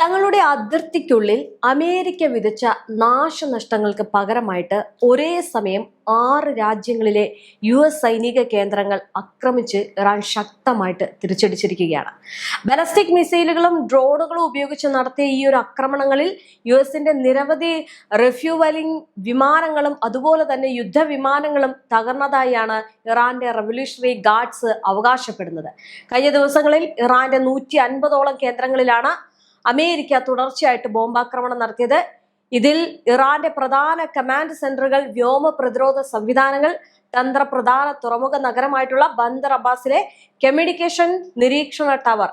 തങ്ങളുടെ അതിർത്തിക്കുള്ളിൽ അമേരിക്ക വിതച്ച നാശനഷ്ടങ്ങൾക്ക് പകരമായിട്ട് ഒരേ സമയം 6 രാജ്യങ്ങളിലെ US സൈനിക കേന്ദ്രങ്ങൾ ആക്രമിച്ച് ഇറാൻ ശക്തമായിട്ട് തിരിച്ചടിച്ചിരിക്കുകയാണ്. ബാലിസ്റ്റിക് മിസൈലുകളും ഡ്രോണുകളും ഉപയോഗിച്ച് നടത്തിയ ഈ ഒരു ആക്രമണങ്ങളിൽ യുഎസിന്റെ നിരവധി റിഫ്യൂവലിംഗ് വിമാനങ്ങളും അതുപോലെ തന്നെ യുദ്ധവിമാനങ്ങളും തകർന്നതായാണ് ഇറാന്റെ റവല്യൂഷണറി ഗാർഡ്സ് അവകാശപ്പെടുന്നത്. കഴിഞ്ഞ ദിവസങ്ങളിൽ ഇറാന്റെ 150ഓളം കേന്ദ്രങ്ങളിലാണ് അമേരിക്ക തുടർച്ചയായിട്ട് ബോംബാക്രമണം നടത്തിയത്. ഇതിൽ ഇറാന്റെ പ്രധാന കമാൻഡ് സെന്ററുകൾ, വ്യോമ പ്രതിരോധ സംവിധാനങ്ങൾ, തന്ത്രപ്രധാന തുറമുഖ നഗരമായിട്ടുള്ള ബന്ദർ അബ്ബാസിലെ കമ്മ്യൂണിക്കേഷൻ നിരീക്ഷണ ടവർ,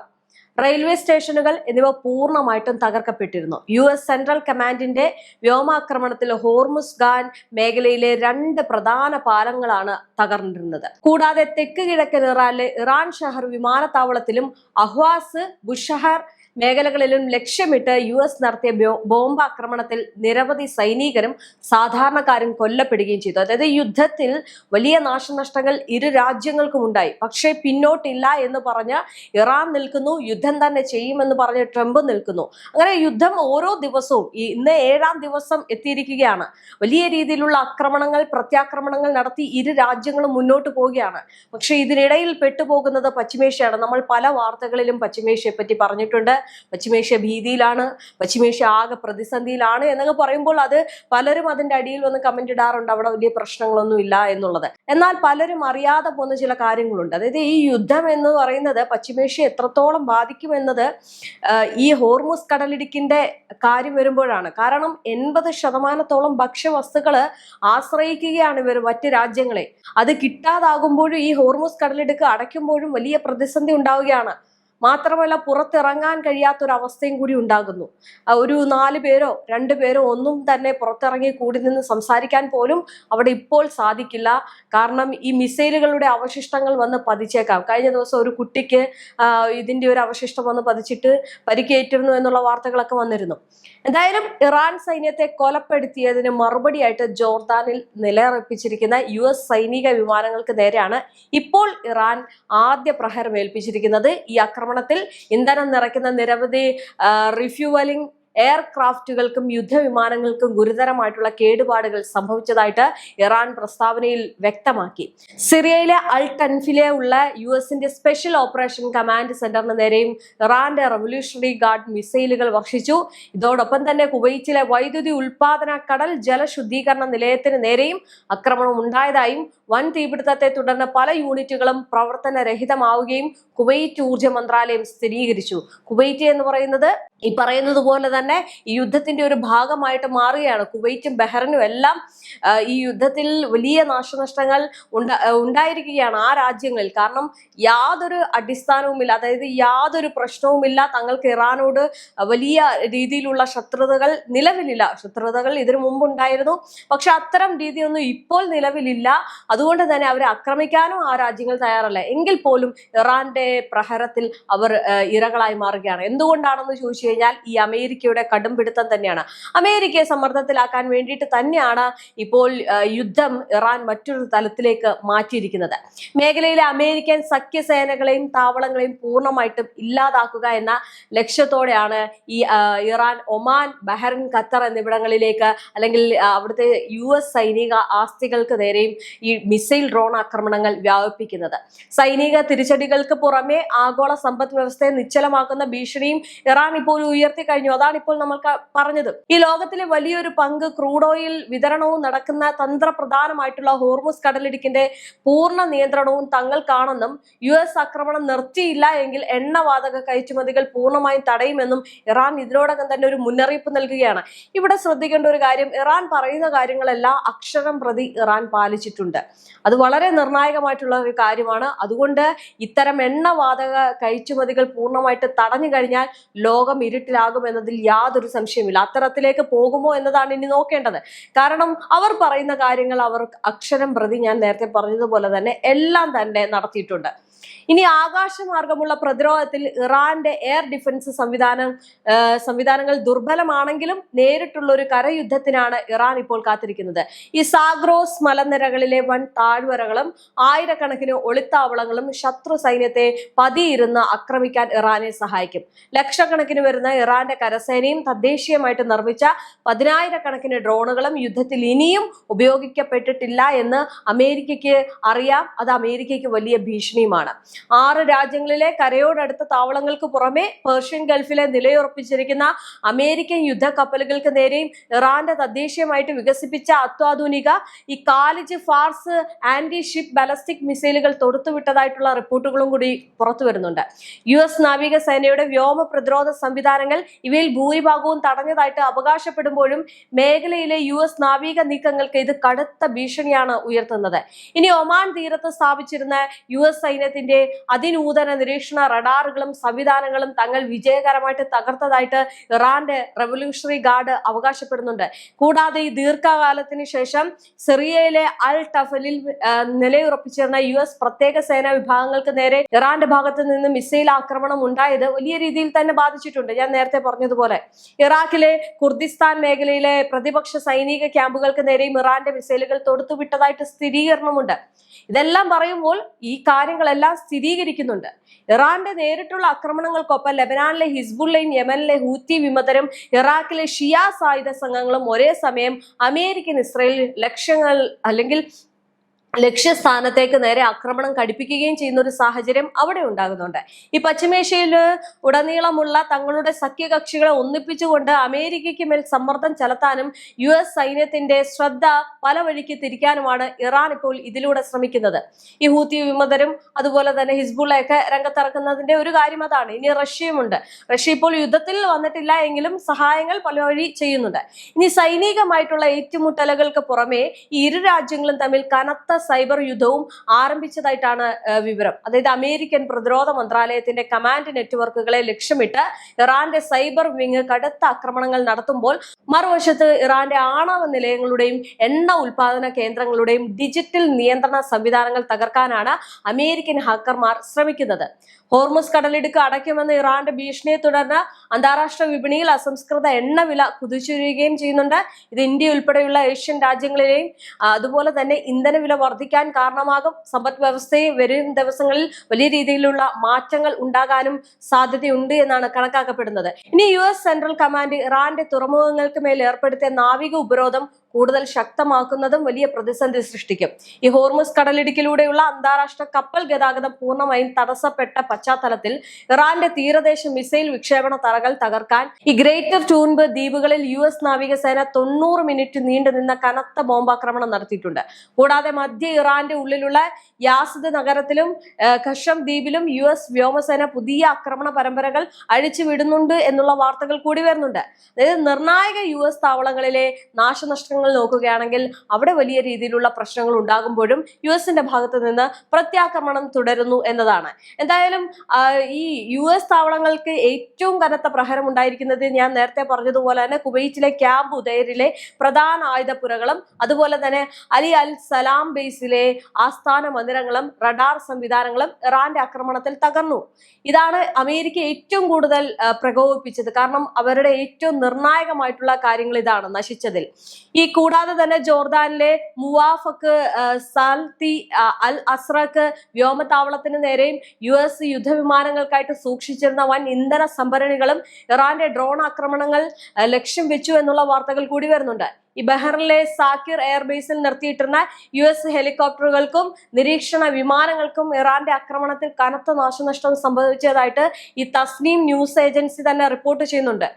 റെയിൽവേ സ്റ്റേഷനുകൾ എന്നിവ പൂർണ്ണമായിട്ടും തകർക്കപ്പെട്ടിരുന്നു. US സെൻട്രൽ കമാൻഡിന്റെ വ്യോമാക്രമണത്തിൽ ഹോർമുസ്ഗാൻ മേഖലയിലെ 2 പ്രധാന പാലങ്ങളാണ് തകർന്നിരുന്നത്. കൂടാതെ തെക്ക് കിഴക്കൻ ഇറാനിലെ ഇറാൻ ഷഹർ വിമാനത്താവളത്തിലും അഹ്വാസ്, ബുഷഹർ മേഖലകളിലും ലക്ഷ്യമിട്ട് US നടത്തിയ ബോംബാക്രമണത്തിൽ നിരവധി സൈനികരും സാധാരണക്കാരും കൊല്ലപ്പെടുകയും ചെയ്തു. അതായത് യുദ്ധത്തിൽ വലിയ നാശനഷ്ടങ്ങൾ ഇരു രാജ്യങ്ങൾക്കും ഉണ്ടായി. പക്ഷേ പിന്നോട്ടില്ല എന്ന് പറഞ്ഞ് ഇറാൻ നിൽക്കുന്നു, യുദ്ധം തന്നെ ചെയ്യുമെന്ന് പറഞ്ഞ് ട്രംപ് നിൽക്കുന്നു. അങ്ങനെ യുദ്ധം ഓരോ ദിവസവും, ഇന്ന് 7ാം ദിവസം എത്തിയിരിക്കുകയാണ്. വലിയ രീതിയിലുള്ള ആക്രമണങ്ങൾ, പ്രത്യാക്രമണങ്ങൾ നടത്തി ഇരു രാജ്യങ്ങളും മുന്നോട്ട് പോവുകയാണ്. പക്ഷെ ഇതിനിടയിൽ പെട്ടുപോകുന്നത് പശ്ചിമേഷ്യയാണ്. നമ്മൾ പല വാർത്തകളിലും പശ്ചിമേഷ്യയെ പറ്റി പറഞ്ഞിട്ടുണ്ട്. പശ്ചിമേഷ്യ ഭീതിയിലാണ്, പശ്ചിമേഷ്യ ആകെ പ്രതിസന്ധിയിലാണ് എന്നൊക്കെ പറയുമ്പോൾ അത് പലരും അതിന്റെ അടിയിൽ വന്ന് കമന്റ് ഇടാറുണ്ട്, അവിടെ വലിയ പ്രശ്നങ്ങളൊന്നും ഇല്ല എന്നുള്ളത്. എന്നാൽ പലരും അറിയാതെ പോകുന്ന ചില കാര്യങ്ങളുണ്ട്. അതായത് ഈ യുദ്ധം എന്ന് പറയുന്നത് പശ്ചിമേഷ്യ എത്രത്തോളം ബാധിക്കുമെന്നത് ഈ ഹോർമുസ് കടലിടുക്കിന്റെ കാര്യം വരുമ്പോഴാണ്. കാരണം 80% ഭക്ഷ്യവസ്തുക്കള് ആശ്രയിക്കുകയാണ് ഇവർ മറ്റ് രാജ്യങ്ങളെ. അത് കിട്ടാതാകുമ്പോഴും ഈ ഹോർമുസ് കടലിടുക്ക് അടയ്ക്കുമ്പോഴും വലിയ പ്രതിസന്ധി ഉണ്ടാവുകയാണ്. മാത്രമല്ല പുറത്തിറങ്ങാൻ കഴിയാത്തൊരവസ്ഥയും കൂടി ഉണ്ടാകുന്നു. ഒരു 4 പേരോ 2 പേരോ ഒന്നും തന്നെ പുറത്തിറങ്ങി കൂടി നിന്ന് സംസാരിക്കാൻ പോലും അവിടെ ഇപ്പോൾ സാധിക്കില്ല. കാരണം ഈ മിസൈലുകളുടെ അവശിഷ്ടങ്ങൾ വന്ന് പതിച്ചേക്കാം. കഴിഞ്ഞ ദിവസം ഒരു കുട്ടിക്ക് ഇതിന്റെ ഒരു അവശിഷ്ടം വന്ന് പതിച്ചിട്ട് പരിക്കേറ്റിരുന്നു എന്നുള്ള വാർത്തകളൊക്കെ വന്നിരുന്നു. എന്തായാലും ഇറാൻ സൈന്യത്തെ കൊലപ്പെടുത്തിയതിന് മറുപടിയായിട്ട് ജോർദാനിൽ നിലയുറപ്പിച്ചിരിക്കുന്ന US സൈനിക വിമാനങ്ങൾക്ക് നേരെയാണ് ഇപ്പോൾ ഇറാൻ ആദ്യ പ്രഹരം ഏൽപ്പിച്ചിരിക്കുന്നത്. ഈ ആക്രമണത്തിൽ ഇന്ധനം നിറയ്ക്കുന്ന നിരവധി റിഫ്യൂവലിംഗ് എയർക്രാഫ്റ്റുകൾക്കും യുദ്ധവിമാനങ്ങൾക്കും ഗുരുതരമായിട്ടുള്ള കേടുപാടുകൾ സംഭവിച്ചതായിട്ട് ഇറാൻ പ്രസ്താവനയിൽ വ്യക്തമാക്കി. സിറിയയിലെ അൽ ടൻഫിലെ ഉള്ള USന്റെ സ്പെഷ്യൽ ഓപ്പറേഷൻ കമാൻഡ് സെന്ററിന് നേരെയും ഇറാന്റെ റവല്യൂഷണറി ഗാർഡ് മിസൈലുകൾ വർഷിച്ചു. ഇതോടൊപ്പം തന്നെ കുവൈറ്റിലെ വൈദ്യുതി ഉൽപാദന കടൽ ജലശുദ്ധീകരണ നിലയത്തിന് നേരെയും ആക്രമണം ഉണ്ടായതായും വൻ തീപിടുത്തത്തെ തുടർന്ന് പല യൂണിറ്റുകളും പ്രവർത്തനരഹിതമാവുകയും കുവൈറ്റ് ഊർജ്ജ മന്ത്രാലയം സ്ഥിരീകരിച്ചു. കുവൈറ്റ് എന്ന് പറയുന്നത് ഈ പറയുന്നത് പോലെ തന്നെ ഈ യുദ്ധത്തിന്റെ ഒരു ഭാഗമായിട്ട് മാറുകയാണ്. കുവൈറ്റും ബഹ്റൈനും എല്ലാം ഈ യുദ്ധത്തിൽ വലിയ നാശനഷ്ടങ്ങൾ ഉണ്ടായിരിക്കുകയാണ് ആ രാജ്യങ്ങളിൽ. കാരണം യാതൊരു അടിസ്ഥാനവുമില്ല, അതായത് യാതൊരു പ്രശ്നവുമില്ല. തങ്ങൾക്ക് ഇറാനോട് വലിയ രീതിയിലുള്ള ശത്രുതകൾ നിലവിലില്ല. ശത്രുതകൾ ഇതിനു മുമ്പുണ്ടായിരുന്നു, പക്ഷെ അത്തരം രീതിയൊന്നും ഇപ്പോൾ നിലവിലില്ല. അതുകൊണ്ട് തന്നെ അവരെ ആക്രമിക്കാനും ആ രാജ്യങ്ങൾ തയ്യാറല്ല. എങ്കിൽ പോലും ഇറാന്റെ പ്രഹരത്തിൽ അവർ ഇരകളായി മാറുകയാണ്. എന്തുകൊണ്ടാണെന്ന് ചോദിച്ചു കഴിഞ്ഞാൽ ഈ അമേരിക്കയുടെ കടുംപിടുത്തം തന്നെയാണ്. അമേരിക്കയെ സമ്മർദ്ദത്തിലാക്കാൻ വേണ്ടിയിട്ട് തന്നെയാണ് ഇപ്പോൾ യുദ്ധം ഇറാൻ മറ്റൊരു തലത്തിലേക്ക് മാറ്റിയിരിക്കുന്നത്. മേഖലയിലെ അമേരിക്കൻ സഖ്യസേനകളെയും താവളങ്ങളെയും പൂർണ്ണമായിട്ടും ഇല്ലാതാക്കുക എന്ന ലക്ഷ്യത്തോടെയാണ് ഈ ഇറാൻ ഒമാൻ, ബഹ്റൈൻ, ഖത്തർ എന്നിവിടങ്ങളിലേക്ക് അല്ലെങ്കിൽ അവിടുത്തെ US സൈനിക ആസ്തികൾക്ക് നേരെയും ഈ മിസൈൽ ഡ്രോൺ ആക്രമണങ്ങൾ വ്യാപിപ്പിക്കുന്നത്. സൈനിക തിരിച്ചടികൾക്ക് പുറമെ ആഗോള സമ്പദ് വ്യവസ്ഥയെ നിശ്ചലമാക്കുന്ന ഭീഷണിയും ഇറാൻ ഇപ്പോൾ ഉയർത്തി കഴിഞ്ഞു. അതാണ് ഇപ്പോൾ നമ്മൾ പറഞ്ഞത്. ഈ ലോകത്തിലെ വലിയൊരു പങ്ക് ക്രൂഡ് ഓയിൽ വിതരണവും നടക്കുന്ന തന്ത്രപ്രധാനമായിട്ടുള്ള ഹോർമുസ് കടലിടുക്കിന്റെ പൂർണ്ണ നിയന്ത്രണവും തങ്ങൾക്കാണെന്നും US ആക്രമണം നിർത്തിയില്ല എങ്കിൽ എണ്ണവാതക കയറ്റുമതികൾ പൂർണ്ണമായും തടയുമെന്നും ഇറാൻ ഇതിനോടകം തന്നെ ഒരു മുന്നറിയിപ്പ് നൽകുകയാണ്. ഇവിടെ ശ്രദ്ധിക്കേണ്ട ഒരു കാര്യം, ഇറാൻ പറയുന്ന കാര്യങ്ങളെല്ലാം അക്ഷരം പ്രതി ഇറാൻ പാലിച്ചിട്ടുണ്ട്. അത് വളരെ നിർണായകമായിട്ടുള്ള ഒരു കാര്യമാണ്. അതുകൊണ്ട് ഇത്തരം എണ്ണവാതക കയറ്റുമതികൾ പൂർണ്ണമായിട്ട് തടഞ്ഞു കഴിഞ്ഞാൽ ലോകം ഇരുട്ടിലാകുമെന്നതിൽ യാതൊരു സംശയമില്ല. അത്തരത്തിലേക്ക് പോകുമോ എന്നതാണ് ഇനി നോക്കേണ്ടത്. കാരണം അവർ പറയുന്ന കാര്യങ്ങൾ അവർ അക്ഷരം പ്രതി ഞാൻ നേരത്തെ പറഞ്ഞതുപോലെ തന്നെ എല്ലാം തന്നെ നടത്തിയിട്ടുണ്ട്. ഇനി ആകാശമാർഗമുള്ള പ്രതിരോധത്തിൽ ഇറാന്റെ എയർ ഡിഫൻസ് സംവിധാനങ്ങൾ ദുർബലമാണെങ്കിലും നേരിട്ടുള്ള ഒരു കരയുദ്ധത്തിനാണ് ഇറാൻ ഇപ്പോൾ കാത്തിരിക്കുന്നത്. ഈ സാഗ്രോസ് മലനിരകളിലെ വൻ താഴ്വരകളും ആയിരക്കണക്കിന് ഒളിത്താവളങ്ങളും ശത്രു സൈന്യത്തെ പതിയിരുന്ന് ആക്രമിക്കാൻ ഇറാനെ സഹായിക്കും. ലക്ഷക്കണക്കിന് വരുന്ന ഇറാന്റെ കരസേനയും തദ്ദേശീയമായിട്ട് നിർമ്മിച്ച 10,000-കണക്കിന് ഡ്രോണുകളും യുദ്ധത്തിൽ ഇനിയും ഉപയോഗിക്കപ്പെട്ടിട്ടില്ല എന്ന് അമേരിക്കയ്ക്ക് അറിയാം. അത് അമേരിക്കയ്ക്ക് വലിയ ഭീഷണിയുമാണ്. 6 രാജ്യങ്ങളിലെ കരയോടടുത്ത താവളങ്ങൾക്ക് പുറമെ പേർഷ്യൻ ഗൾഫിലെ നിലയുറപ്പിച്ചിരിക്കുന്ന അമേരിക്കൻ യുദ്ധക്കപ്പലുകൾക്ക് നേരെയും ഇറാന്റെ തദ്ദേശീയമായിട്ട് വികസിപ്പിച്ച അത്യാധുനിക ഈ കാലിജ് ഫാർസ് ആന്റി ഷിപ്പ് ബാലിസ്റ്റിക് മിസൈലുകൾ തൊടുത്തുവിട്ടതായിട്ടുള്ള റിപ്പോർട്ടുകളും കൂടി പുറത്തു വരുന്നുണ്ട്. US നാവികസേനയുടെ വ്യോമ പ്രതിരോധ സംവിധാനങ്ങൾ ഇവയിൽ ഭൂരിഭാഗവും തടഞ്ഞതായിട്ട് അവകാശപ്പെടുമ്പോഴും മേഖലയിലെ US നാവിക നീക്കങ്ങൾക്ക് ഇത് കടുത്ത ഭീഷണിയാണ് ഉയർത്തുന്നത്. ഇനി ഒമാൻ തീരത്ത് സ്ഥാപിച്ചിരുന്ന US സൈന്യത്തിന്റെ അതിനൂതന നിരീക്ഷണ റഡാറുകളും സംവിധാനങ്ങളും തങ്ങൾ വിജയകരമായിട്ട് തകർത്തതായിട്ട് ഇറാന്റെ റവല്യൂഷണറി ഗാർഡ് അവകാശപ്പെടുന്നുണ്ട്. കൂടാതെ ഈ ദീർഘകാലത്തിന് ശേഷം സിറിയയിലെ അൽ ടഫലിൽ നിലയുറപ്പിച്ചിരുന്ന US പ്രത്യേക സേനാ വിഭാഗങ്ങൾക്ക് നേരെ ഇറാന്റെ ഭാഗത്ത് നിന്ന് മിസൈൽ ആക്രമണം ഉണ്ടായത് വലിയ രീതിയിൽ തന്നെ ബാധിച്ചിട്ടുണ്ട്. ഞാൻ നേരത്തെ പറഞ്ഞതുപോലെ ഇറാഖിലെ കുർദിസ്ഥാൻ മേഖലയിലെ പ്രതിപക്ഷ സൈനിക ക്യാമ്പുകൾക്ക് നേരെയും ഇറാന്റെ മിസൈലുകൾ തൊടുത്തുവിട്ടതായിട്ട് സ്ഥിരീകരണമുണ്ട്. ഇതെല്ലാം പറയുമ്പോൾ ഈ കാര്യങ്ങളെല്ലാം സ്ഥിരീകരിക്കുന്നുണ്ട്. ഇറാന്റെ നേരിട്ടുള്ള ആക്രമണങ്ങൾക്കൊപ്പം ലെബനാനിലെ ഹിസ്ബുള്ളയും യമനിലെ ഹൂത്തി വിമതരും ഇറാഖിലെ ഷിയ സായുധ സംഘങ്ങളും ഒരേ സമയം അമേരിക്കൻ ഇസ്രായേൽ ലക്ഷ്യങ്ങൾ അല്ലെങ്കിൽ ലക്ഷ്യസ്ഥാനത്തേക്ക് നേരെ ആക്രമണം കടുപ്പിക്കുകയും ചെയ്യുന്ന ഒരു സാഹചര്യം അവിടെ ഉണ്ടാകുന്നുണ്ട്. ഈ പശ്ചിമേഷ്യയിൽ ഉടനീളമുള്ള തങ്ങളുടെ സഖ്യകക്ഷികളെ ഒന്നിപ്പിച്ചുകൊണ്ട് അമേരിക്കയ്ക്ക് മേൽ സമ്മർദ്ദം ചെലുത്താനും US സൈന്യത്തിന്റെ ശ്രദ്ധ പല വഴിക്ക് തിരിക്കാനുമാണ് ഇറാൻ ഇപ്പോൾ ഇതിലൂടെ ശ്രമിക്കുന്നത്. ഈ ഹൂത്തി വിമതരും അതുപോലെ തന്നെ ഹിസ്ബുള്ളയൊക്കെ രംഗത്തിറക്കുന്നതിന്റെ ഒരു കാര്യം അതാണ്. ഇനി റഷ്യയുമുണ്ട്. റഷ്യ ഇപ്പോൾ യുദ്ധത്തിൽ വന്നിട്ടില്ല എങ്കിലും സഹായങ്ങൾ പല വഴി ചെയ്യുന്നുണ്ട്. ഇനി സൈനികമായിട്ടുള്ള ഏറ്റുമുട്ടലുകൾക്ക് പുറമെ ഈ ഇരു രാജ്യങ്ങളും തമ്മിൽ കനത്ത സൈബർ യുദ്ധവും ആരംഭിച്ചതായിട്ടാണ് വിവരം. അതായത് അമേരിക്കൻ പ്രതിരോധ മന്ത്രാലയത്തിന്റെ കമാൻഡ് നെറ്റ്വർക്കുകളെ ലക്ഷ്യമിട്ട് ഇറാന്റെ സൈബർ വിങ് കടുത്ത ആക്രമണങ്ങൾ നടത്തുമ്പോൾ മറുവശത്ത് ഇറാന്റെ ആണവ നിലയങ്ങളുടെയും എണ്ണ ഉൽപാദന കേന്ദ്രങ്ങളുടെയും ഡിജിറ്റൽ നിയന്ത്രണ സംവിധാനങ്ങൾ തകർക്കാനാണ് അമേരിക്കൻ ഹാക്കർമാർ ശ്രമിക്കുന്നത്. ഹോർമുസ് കടലിടുക്ക് അടയ്ക്കുമെന്ന് ഇറാന്റെ ഭീഷണിയെ തുടർന്ന് അന്താരാഷ്ട്ര വിപണിയിൽ അസംസ്കൃത എണ്ണ വില കുതിച്ചുയരുകയും ചെയ്യുന്നുണ്ട്. ഇത് ഇന്ത്യ ഉൾപ്പെടെയുള്ള ഏഷ്യൻ രാജ്യങ്ങളിലെയും അതുപോലെ തന്നെ ഇന്ധനവില വർദ്ധിക്കാൻ കാരണമാകും. സമ്പദ് വ്യവസ്ഥയെ വരും ദിവസങ്ങളിൽ വലിയ രീതിയിലുള്ള മാറ്റങ്ങൾ ഉണ്ടാകാനും സാധ്യതയുണ്ട് എന്നാണ് കണക്കാക്കപ്പെടുന്നത്. ഇനി US സെൻട്രൽ കമാൻഡ് ഇറാന്റെ തുറമുഖങ്ങൾക്ക് മേൽ ഏർപ്പെടുത്തിയ നാവിക ഉപരോധം കൂടുതൽ ശക്തമാക്കുന്നതും വലിയ പ്രതിസന്ധി സൃഷ്ടിക്കും. ഈ ഹോർമുസ് കടലിടുക്കിലൂടെയുള്ള അന്താരാഷ്ട്ര കപ്പൽ ഗതാഗതം പൂർണ്ണമായും തടസ്സപ്പെട്ട പശ്ചാത്തലത്തിൽ ഇറാന്റെ തീരദേശ മിസൈൽ വിക്ഷേപണ തറകൾ തകർക്കാൻ ഈ ഗ്രേറ്റർ ടൂൻബ് ദ്വീപുകളിൽ US നാവികസേന 90 മിനിറ്റ് നീണ്ടുനിന്ന കനത്ത ബോംബാക്രമണം നടത്തിയിട്ടുണ്ട്. കൂടാതെ മധ്യ ഇറാന്റെ ഉള്ളിലുള്ള യാസിദ് നഗരത്തിലും ഖഷം ദ്വീപിലും US വ്യോമസേന പുതിയ ആക്രമണ പരമ്പരകൾ അഴിച്ചുവിടുന്നുണ്ട് എന്നുള്ള വാർത്തകൾ കൂടി വരുന്നുണ്ട്. അതായത് നിർണായക US താവളങ്ങളിലെ നാശനഷ്ടങ്ങൾ നോക്കുകയാണെങ്കിൽ അവിടെ വലിയ രീതിയിലുള്ള പ്രശ്നങ്ങൾ ഉണ്ടാകുമ്പോഴും USന്റെ ഭാഗത്ത് നിന്ന് പ്രത്യാക്രമണം തുടരുന്നു എന്നതാണ്. എന്തായാലും ഈ US താവളങ്ങൾക്ക് ഏറ്റവും കനത്ത പ്രഹരം ഉണ്ടായിരിക്കുന്നത് ഞാൻ നേരത്തെ പറഞ്ഞതുപോലെ തന്നെ കുവൈറ്റിലെ ക്യാമ്പ് ഉദയരിലെ പ്രധാന ആയുധപ്പുരകളും അതുപോലെ തന്നെ അലി അൽ സലാം ബേസിലെ ആസ്ഥാന മന്ദിരങ്ങളും റഡാർ സംവിധാനങ്ങളും ഇറാന്റെ ആക്രമണത്തിൽ തകർന്നു. ഇതാണ് അമേരിക്ക ഏറ്റവും കൂടുതൽ പ്രകോപിപ്പിച്ചത്. കാരണം അവരുടെ ഏറ്റവും നിർണായകമായിട്ടുള്ള കാര്യങ്ങൾ ഇതാണ് നശിച്ചതിൽ. ഈ കൂടാതെ തന്നെ ജോർദാനിലെ മുവാഫക്ക് സാൽത്തി അൽ അസ്രക്ക് വ്യോമതാവളത്തിന് നേരെയും US യുദ്ധവിമാനങ്ങൾക്കായിട്ട് സൂക്ഷിച്ചിരുന്ന വൻ ഇന്ധന സംഭരണികളും ഇറാന്റെ ഡ്രോൺ ആക്രമണങ്ങൾ ലക്ഷ്യം വെച്ചു എന്നുള്ള വാർത്തകൾ കൂടി വരുന്നുണ്ട്. ഈ ബഹറിലെ സാക്കിർ എയർബേസിൽ നിർത്തിയിട്ടിരുന്ന US ഹെലികോപ്റ്ററുകൾക്കും നിരീക്ഷണ വിമാനങ്ങൾക്കും ഇറാന്റെ ആക്രമണത്തിൽ കനത്ത നാശനഷ്ടം സംഭവിച്ചതായിട്ട് ഈ തസ്നീം ന്യൂസ് ഏജൻസി തന്നെ റിപ്പോർട്ട് ചെയ്യുന്നുണ്ട്.